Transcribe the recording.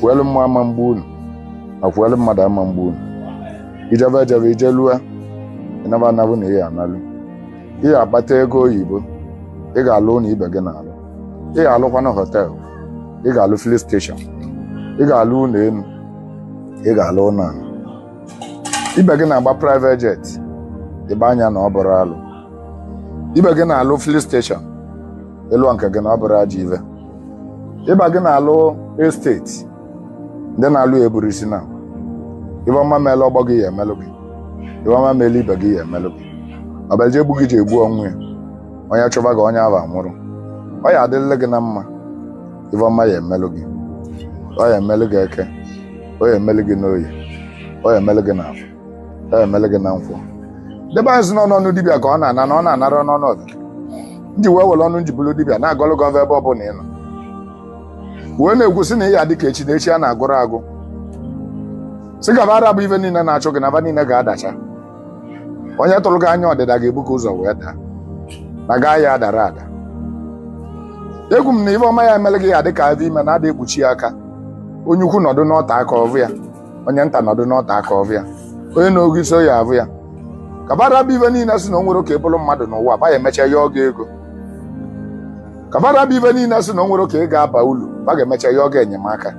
fuelu mma ama mgbu unu ma fuelu mmadụ ama mgbu unu ijebe ijelua ịnaba anabụ na ihe analụ ihe akpata ego oyibo ị ga-alụ na ibe gị na-alụ ị ga-alụkwanụ họteelụ ị ga-alụ filin steshọn ị ga-alụ ụlọ elu ị ga-alụ ụlọ ala ibe gị na-agba private jet ịgba anya na ọ bụrụ alụ ibe gị na-alụ filin steshọn ịlụ nke gị na ọ bụrụ ajọ ive ịba gị na-alụ esteti ndị na-alụ eburu isi na ibe ọma meela ọgbọ gị ya emelụ gị ibe ọma meela ibe gị ya emelụ gị ọbelje egbu gị ji egbu ọnwụ ya onye chọba gị onye ahụ anwụrụ ọ ya adịrịla gị na mma ibe ọma ya emelụ gị ọ ya emelụ gị eke ọ ya emelụ gị n'oyi ọ ya emelụ gị n'afọ ọ ya emelụ gị na nkwọ debe anyị si n'ọnụ dibịa ka ọ na-ana na ọ na-anara n'ọnụ ọdụ ndị wee were ọnụ njibulu dibịa na-agọlụ gị ebe ọ bụ na ị nọ wee na-ekwusị na ihe adị ka echi na echi a na-agụrụ agụ sị gaba ara bụ ife niile na-achụ gị na aba niile ga-adacha onye tụrụ gị anya ọdịda ga-ebu ka ụzọ wee daa na gaa ya adara ada egwu m na ife ọma ya emele gị ya dị ka avọ ime na-ada ekpuchi ya aka onye ukwu nọdụ n'ọta aka ọvụ ya onye nta nọdụ n'ọta aka ọvụ ya onye na-ogo isi oyi avụ ya kabara bụ ife niile si na o nwere ka ebụrụ mmadụ n'ụwa ba ya emecha ya ọga ego kabara bụ ife niile si na o nwere ka ị ga-aba ulu ba ga-emecha ya ọga enyemaka